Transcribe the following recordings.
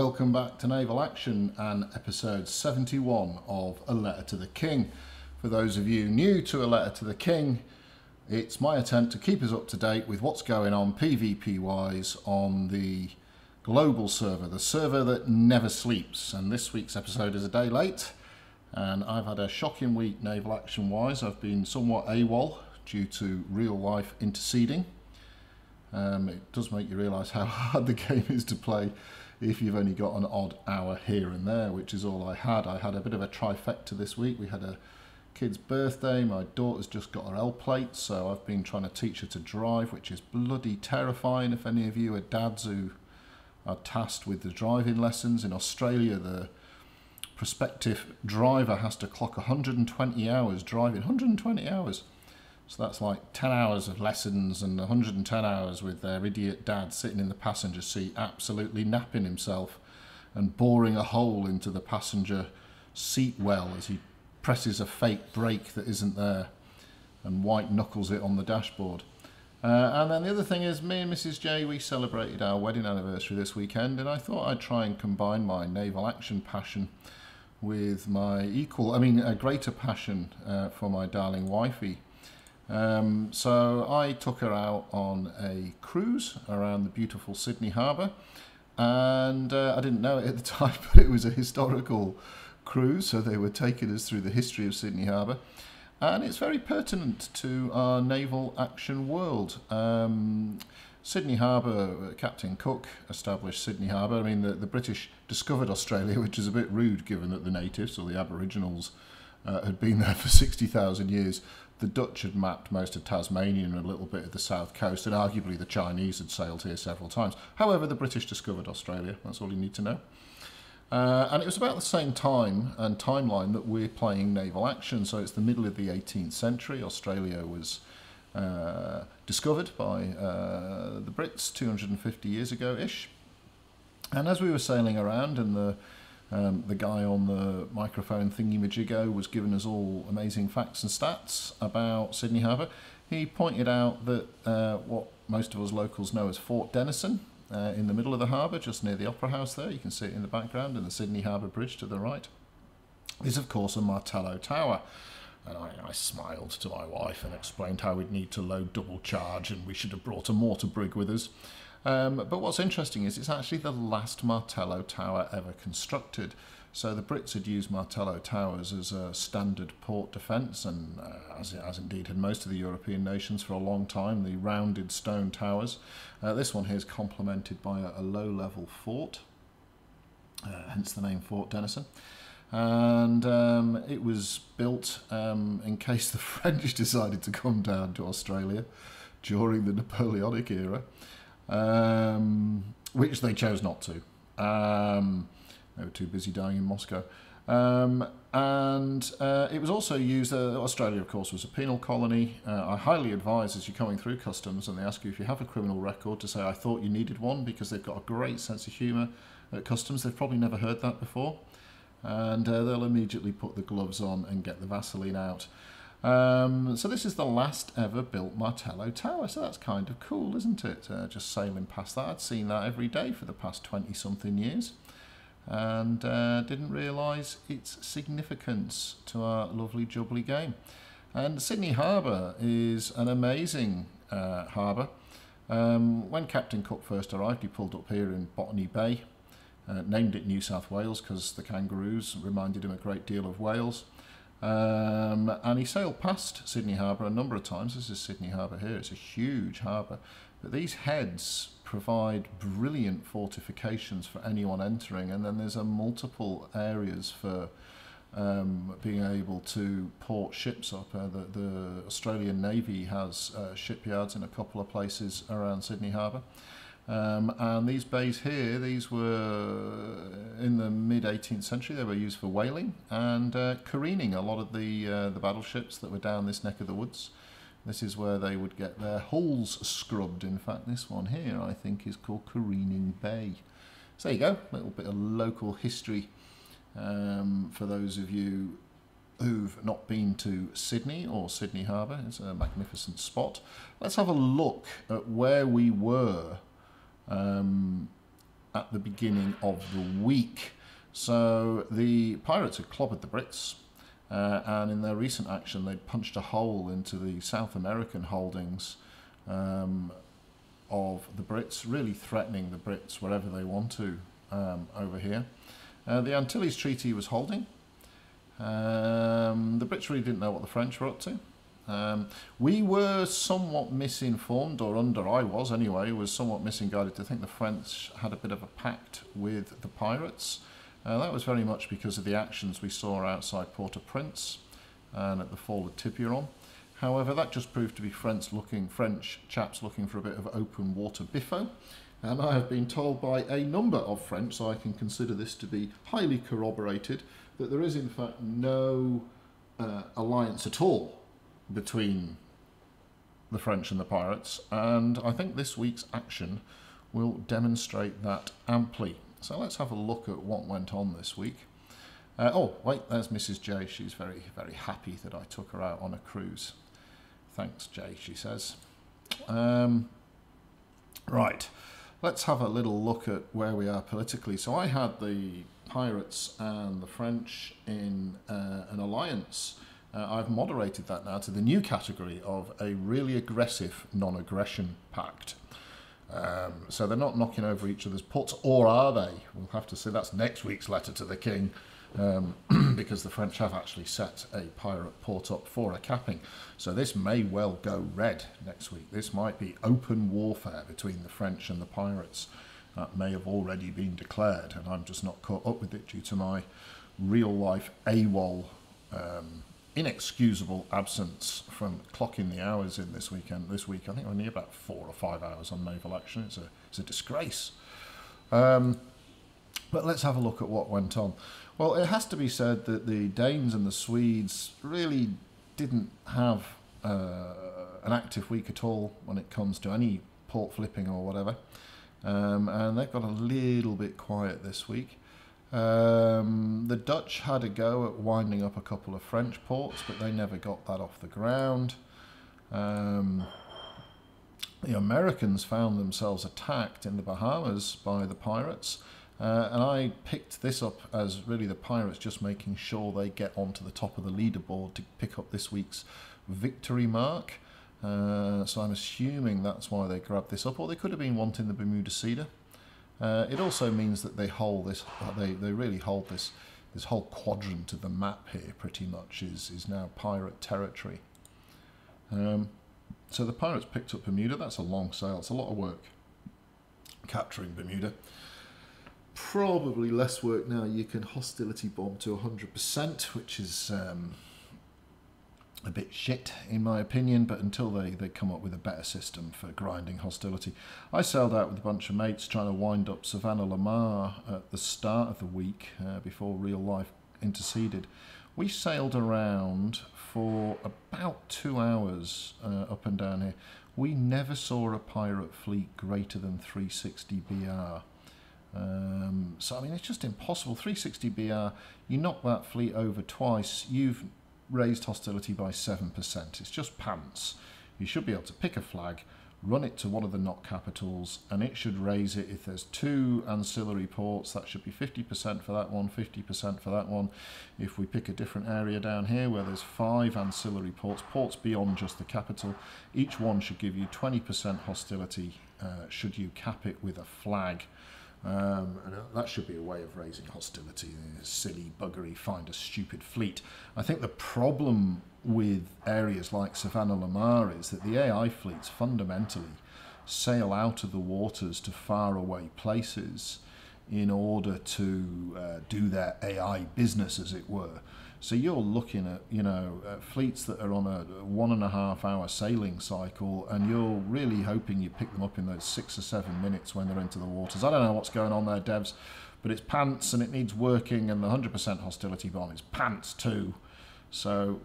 welcome back to Naval Action and episode 71 of A Letter to the King. For those of you new to A Letter to the King, it's my attempt to keep us up to date with what's going on PvP-wise on the global server, the server that never sleeps. And this week's episode is a day late, and I've had a shocking week Naval Action-wise. I've been somewhat AWOL due to real-life interceding. It does make you realise how hard the game is to play if you've only got an odd hour here and there, which is all I had. I had a bit of a trifecta this week. We had a kid's birthday, my daughter's just got her L plate, so I've been trying to teach her to drive, which is bloody terrifying. If any of you are dads who are tasked with the driving lessons, in Australia the prospective driver has to clock 120 hours driving, 120 hours. So that's like 10 hours of lessons and 110 hours with their idiot dad sitting in the passenger seat absolutely napping himself and boring a hole into the passenger seat well as he presses a fake brake that isn't there and white knuckles it on the dashboard. And then the other thing is, me and Mrs. J, we celebrated our wedding anniversary this weekend, and I thought I'd try and combine my naval action passion with my a greater passion for my darling wifey. So I took her out on a cruise around the beautiful Sydney Harbour, and I didn't know it at the time, but it was a historical cruise, so they were taking us through the history of Sydney Harbour, and it's very pertinent to our naval action world. Sydney Harbour, Captain Cook established Sydney Harbour. I mean, the British discovered Australia, which is a bit rude given that the natives, or the Aboriginals, had been there for 60,000 years. The Dutch had mapped most of Tasmania and a little bit of the south coast, and arguably the Chinese had sailed here several times. However, the British discovered Australia. That's all you need to know. And it was about the same time and timeline that we're playing naval action. So it's the middle of the 18th century. Australia was discovered by the Brits 250 years ago-ish. And as we were sailing around, and the guy on the microphone thingy-majiggo was giving us all amazing facts and stats about Sydney Harbour, he pointed out that what most of us locals know as Fort Denison, in the middle of the harbour, just near the Opera House there, you can see it in the background, and the Sydney Harbour Bridge to the right, is of course a Martello Tower. And I smiled to my wife and explained how we'd need to load double charge and we should have brought a mortar brig with us. But what's interesting is it's actually the last Martello Tower ever constructed. So the Brits had used Martello Towers as a standard port defence, and as indeed had most of the European nations for a long time, the rounded stone towers. This one here is complemented by a low-level fort, hence the name Fort Denison. And it was built in case the French decided to come down to Australia during the Napoleonic era. Which they chose not to. They were too busy dying in Moscow. It was also used, Australia of course was a penal colony. I highly advise, as you're coming through customs and they ask you if you have a criminal record, to say I thought you needed one, because they've got a great sense of humour at customs. They've probably never heard that before, and they'll immediately put the gloves on and get the Vaseline out. So this is the last ever built Martello Tower, so that's kind of cool, isn't it? Just sailing past that. I'd seen that every day for the past 20-something years, and didn't realise its significance to our lovely jubbly game. And Sydney Harbour is an amazing harbour. When Captain Cook first arrived, he pulled up here in Botany Bay, named it New South Wales because the kangaroos reminded him a great deal of Wales. And he sailed past Sydney Harbour a number of times. This is Sydney Harbour here. It's a huge harbour, but these heads provide brilliant fortifications for anyone entering, and then there's multiple areas for being able to port ships up. The Australian Navy has shipyards in a couple of places around Sydney Harbour. And these bays here, these were in the mid-18th century. They were used for whaling and careening a lot of the battleships that were down this neck of the woods. This is where they would get their hulls scrubbed. In fact, this one here I think is called Careening Bay. So there you go, a little bit of local history for those of you who've not been to Sydney or Sydney Harbour. It's a magnificent spot. Let's have a look at where we were at the beginning of the week. So the pirates had clobbered the Brits, and in their recent action they punched a hole into the South American holdings of the Brits, really threatening the Brits wherever they want to over here. The Antilles Treaty was holding. The Brits really didn't know what the French were up to. We were somewhat misinformed, or I was anyway, was somewhat misguided to think the French had a bit of a pact with the pirates. That was very much because of the actions we saw outside Port-au-Prince and at the fall of Tiburon. However, that just proved to be French chaps looking for a bit of open water biffo. And I have been told by a number of French, so I can consider this to be highly corroborated, that there is in fact no alliance at all between the French and the pirates, and I think this week's action will demonstrate that amply. So let's have a look at what went on this week. Oh, wait, there's Mrs. J. She's very, very happy that I took her out on a cruise. Thanks, Jay, she says. Right, let's have a little look at where we are politically. So I had the pirates and the French in an alliance. I've moderated that now to the new category of a really aggressive non-aggression pact. So they're not knocking over each other's ports, or are they? We'll have to see. That's next week's letter to the king, because the French have actually set a pirate port up for a capping. So this may well go red next week. This might be open warfare between the French and the pirates. That may have already been declared, and I'm just not caught up with it due to my real-life AWOL inexcusable absence from clocking the hours in this week. I think only about 4 or 5 hours on naval action. It's a disgrace. But let's have a look at what went on. Well, it has to be said that the Danes and the Swedes really didn't have an active week at all when it comes to any port flipping or whatever. And they've got a little bit quiet this week. The Dutch had a go at winding up a couple of French ports, but they never got that off the ground. The Americans found themselves attacked in the Bahamas by the pirates, and I picked this up as really the pirates just making sure they get onto the top of the leaderboard to pick up this week's victory mark. So I'm assuming that's why they grabbed this up, or they could have been wanting the Bermuda Cedar. It also means that they hold this. They really hold this whole quadrant of the map here. Pretty much is now pirate territory. So the pirates picked up Bermuda. That's a long sail. It's a lot of work capturing Bermuda. Probably less work now. You can hostility bomb to 100%, which is a bit shit in my opinion, but until they come up with a better system for grinding hostility. I sailed out with a bunch of mates trying to wind up Savannah Lamar at the start of the week before real life interceded. We sailed around for about 2 hours up and down here. We never saw a pirate fleet greater than 360 BR. So I mean, it's just impossible. 360 BR, you knock that fleet over twice, you've raised hostility by 7%. It's just pants. You should be able to pick a flag, run it to one of the NOC capitals, and it should raise it. If there's 2 ancillary ports, that should be 50% for that one, 50% for that one. If we pick a different area down here where there's 5 ancillary ports beyond just the capital, each one should give you 20% hostility should you cap it with a flag. And that should be a way of raising hostility. Silly buggery, find a stupid fleet. I think the problem with areas like Savannah Lamar is that the AI fleets fundamentally sail out of the waters to far away places in order to do their AI business, as it were. So you're looking at, fleets that are on a 1.5 hour sailing cycle, and you're really hoping you pick them up in those 6 or 7 minutes when they're into the waters. I don't know what's going on there, devs, but it's pants and it needs working, and the 100% hostility bomb is pants too. So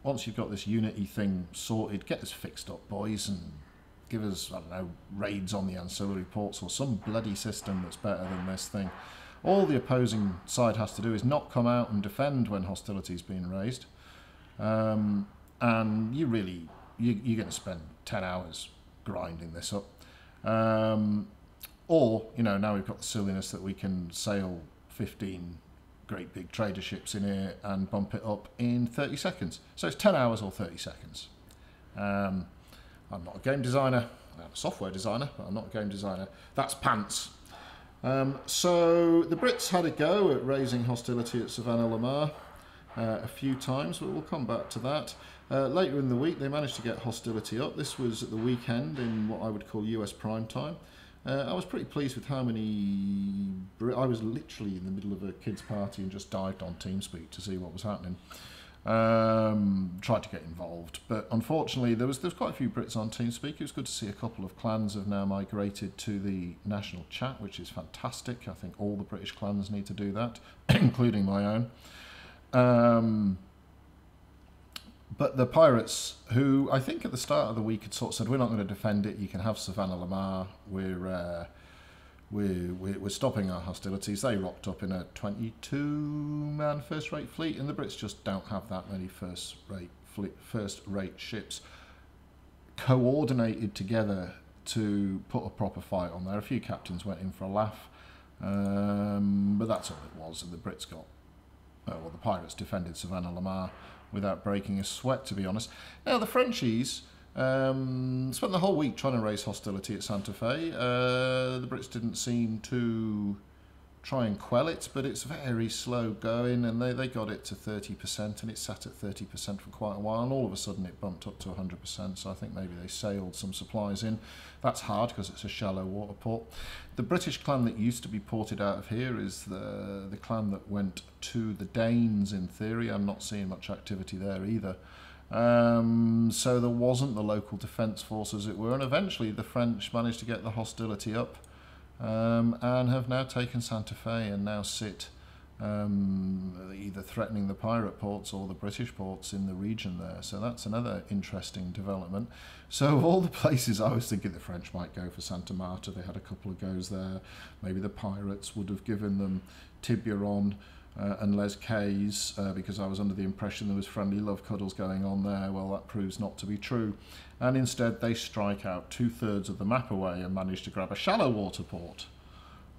once you've got this Unity thing sorted, get this fixed up, boys, and give us, I don't know, raids on the ancillary ports or some bloody system that's better than this thing. All the opposing side has to do is not come out and defend when hostility's been raised. And you're going to spend 10 hours grinding this up. Or, you know, now we've got the silliness that we can sail 15 great big trader ships in here and bump it up in 30 seconds. So it's 10 hours or 30 seconds. I'm not a game designer. I'm a software designer, but I'm not a game designer. That's pants. So the Brits had a go at raising hostility at Savannah Lamar a few times, but we'll come back to that. Later in the week, they managed to get hostility up. This was at the weekend in what I would call US prime time. I was pretty pleased with how many... I was literally in the middle of a kids' party and just dived on TeamSpeak to see what was happening. Tried to get involved, but unfortunately there was quite a few Brits on TeamSpeak. It was good to see a couple of clans have now migrated to the national chat, which is fantastic. I think all the British clans need to do that, including my own. But the pirates, who I think at the start of the week had sort of said, we're not going to defend it, you can have Savannah Lamar, we're stopping our hostilities. They rocked up in a 22-man first-rate fleet, and the Brits just don't have that many first-rate ships coordinated together to put a proper fight on there. A few captains went in for a laugh, but that's all it was. And the Brits got, well, the pirates defended Savannah Lamar without breaking a sweat, to be honest. Now, the Frenchies spent the whole week trying to raise hostility at Santa Fe. The Brits didn't seem to try and quell it, but it's very slow going, and they got it to 30%, and it sat at 30% for quite a while, and all of a sudden it bumped up to 100%, so I think maybe they sailed some supplies in. That's hard because it's a shallow water port. The British clan that used to be ported out of here is the clan that went to the Danes, in theory. I'm not seeing much activity there either. So there wasn't the local defence force, as it were, and eventually the French managed to get the hostility up, and have now taken Santa Fe and now sit either threatening the pirate ports or the British ports in the region there. So that's another interesting development. So of all the places, I was thinking the French might go for Santa Marta. They had a couple of goes there. Maybe the pirates would have given them Tiburon and Les Cays, because I was under the impression there was friendly love cuddles going on there. Well, that proves not to be true. And instead they strike out 2/3 of the map away and manage to grab a shallow water port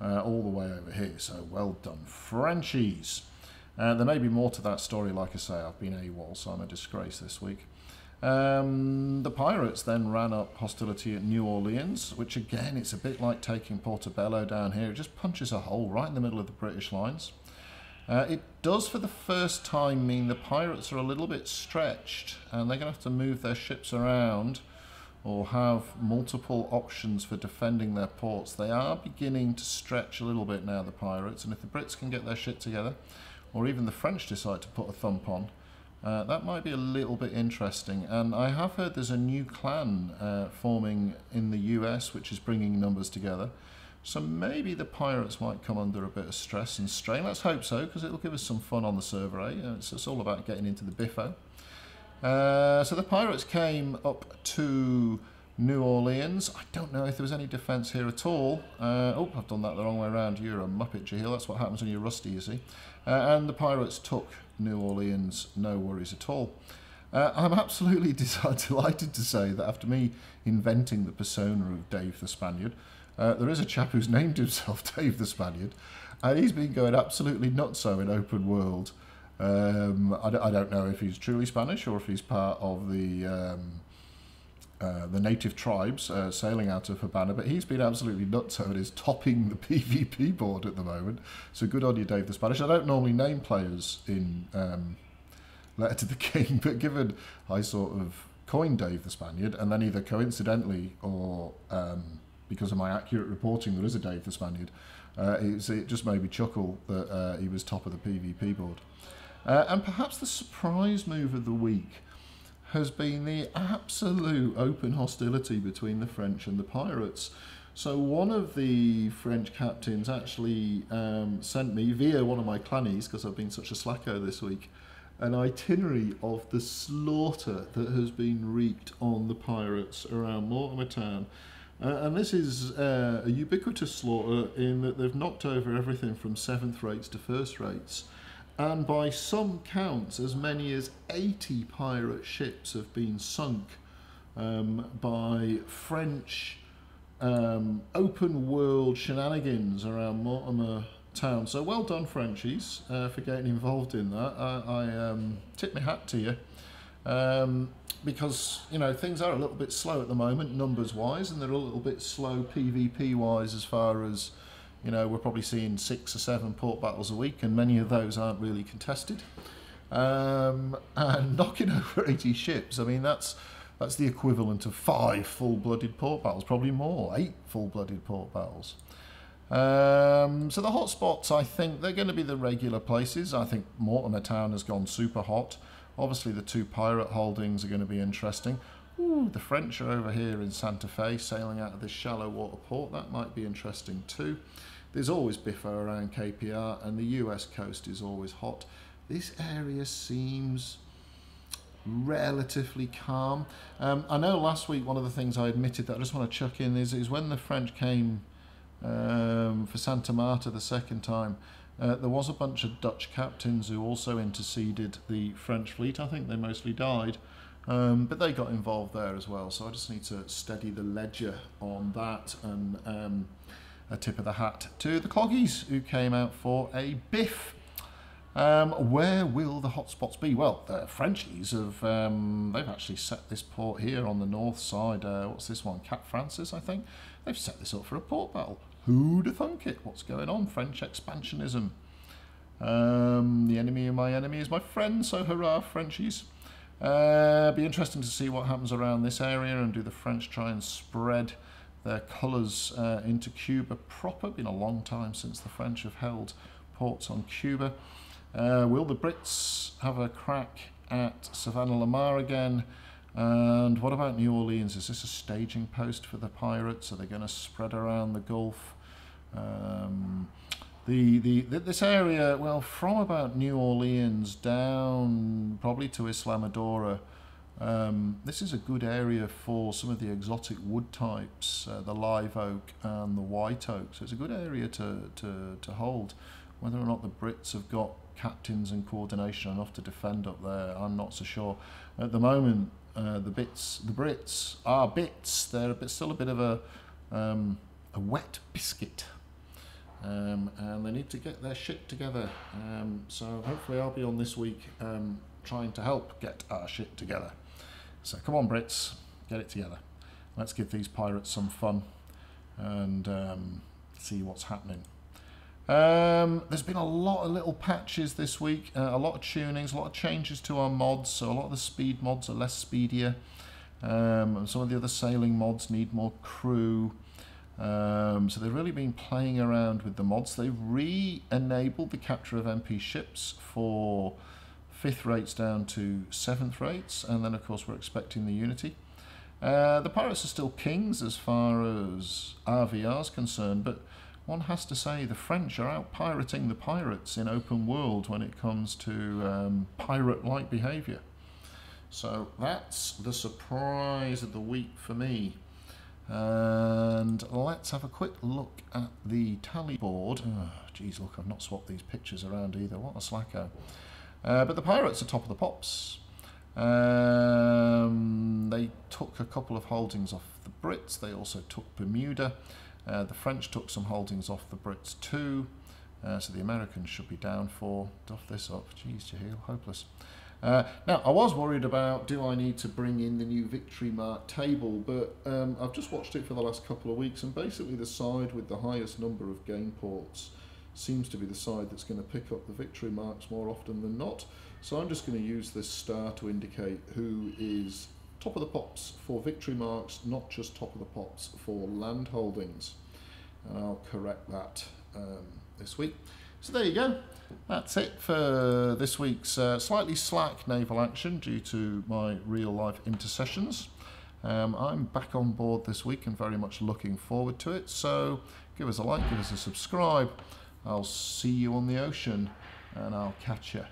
all the way over here. So well done, Frenchies. There may be more to that story. Like I say, I've been AWOL, so I'm a disgrace this week. The pirates then ran up hostility at New Orleans, which again, it's a bit like taking Portobello down here. It just punches a hole right in the middle of the British lines. It does, for the first time, mean the pirates are a little bit stretched, and they're going to have to move their ships around or have multiple options for defending their ports. They are beginning to stretch a little bit now, the pirates, and if the Brits can get their shit together, or even the French decide to put a thump on, that might be a little bit interesting. And I have heard there's a new clan forming in the US, which is bringing numbers together. So maybe the pirates might come under a bit of stress and strain. Let's hope so, because it'll give us some fun on the server, eh? It's all about getting into the biffo. So the pirates came up to New Orleans. I don't know if there was any defence here at all. Oh, I've done that the wrong way around. You're a muppet, Jeheil. That's what happens when you're rusty, you see. And the pirates took New Orleans, no worries at all. I'm absolutely delighted to say that after me inventing the persona of Dave the Spaniard, there is a chap who's named himself Dave the Spaniard, and he's been going absolutely nutso in open world. I don't know if he's truly Spanish or if he's part of the native tribes sailing out of Havana, but he's been absolutely nutso and is topping the PvP board at the moment. So good on you, Dave the Spanish. I don't normally name players in Letter to the King, but given I sort of coined Dave the Spaniard, and then either coincidentally or because of my accurate reporting there is a Dave the Spaniard, it just made me chuckle that he was top of the PvP board. And perhaps the surprise move of the week has been the absolute open hostility between the French and the pirates. So one of the French captains actually sent me, via one of my clannies, because I've been such a slacko this week, an itinerary of the slaughter that has been wreaked on the pirates around Mortimer Town. And this is a ubiquitous slaughter in that they've knocked over everything from 7th rates to 1st rates. And by some counts, as many as 80 pirate ships have been sunk by French open world shenanigans around Mortimer town. So well done, Frenchies, for getting involved in that. I tip my hat to you. Because, you know, things are a little bit slow at the moment, numbers-wise, and they're a little bit slow PvP-wise as far as, you know, we're probably seeing 6 or 7 port battles a week, and many of those aren't really contested. And knocking over 80 ships, I mean, that's the equivalent of 5 full-blooded port battles, probably more, 8 full-blooded port battles. So the hotspots, I think, they're going to be the regular places. I think Mortimer Town has gone super hot. Obviously, the 2 pirate holdings are going to be interesting. Ooh, the French are over here in Santa Fe, sailing out of this shallow water port. That might be interesting too. There's always biffo around KPR, and the US coast is always hot. This area seems relatively calm. I know last week one of the things I admitted that I just want to chuck in is when the French came for Santa Marta the second time, there was a bunch of Dutch captains who also interceded the French fleet. I think they mostly died, but they got involved there as well. So I just need to steady the ledger on that, and a tip of the hat to the Cloggies who came out for a biff. Where will the hotspots be? Well, the Frenchies have they've actually set this port here on the north side. What's this one? Cap Francis, I think. They've set this up for a port battle. Who'd have thunk it? What's going on? French expansionism. The enemy of my enemy is my friend, so hurrah, Frenchies. Be interesting to see what happens around this area, and do the French try and spread their colours into Cuba proper? Been a long time since the French have held ports on Cuba. Will the Brits have a crack at Savannah La Mar again? And what about New Orleans? Is this a staging post for the pirates? Are they going to spread around the Gulf? This area, well, from about New Orleans down probably to Islamorada, this is a good area for some of the exotic wood types, the live oak and the white oak. So it's a good area to hold. Whether or not the Brits have got captains and coordination enough to defend up there, I'm not so sure. At the moment, the Brits are bits. They're still a bit of a wet biscuit, and they need to get their shit together. So hopefully I'll be on this week trying to help get our shit together. So come on, Brits, get it together. Let's give these pirates some fun and see what's happening. There's been a lot of little patches this week, a lot of tunings, a lot of changes to our mods. So a lot of the speed mods are less speedier, and some of the other sailing mods need more crew. So they've really been playing around with the mods. They've re-enabled the capture of MP ships for 5th rates down to 7th rates, and then of course we're expecting the Unity. The pirates are still kings as far as RVR is concerned, but one has to say the French are out pirating the pirates in open world when it comes to pirate-like behaviour. So that's the surprise of the week for me. And let's have a quick look at the tally board. Oh, geez, look, I've not swapped these pictures around either. What a slacko. But the pirates are top of the pops. They took a couple of holdings off the Brits. They also took Bermuda. The French took some holdings off the Brits too, so the Americans should be down for. Duff this up. Jeez, Jeheil, hopeless. Now, I was worried about, do I need to bring in the new victory mark table, but I've just watched it for the last couple of weeks, and basically the side with the highest number of game ports seems to be the side that's going to pick up the victory marks more often than not. So I'm just going to use this star to indicate who is top of the pops for victory marks, not just top of the pops for land holdings. And I'll correct that this week. So there you go. That's it for this week's slightly slack naval action due to my real life intercessions. I'm back on board this week and very much looking forward to it. So give us a like, give us a subscribe. I'll see you on the ocean, and I'll catch you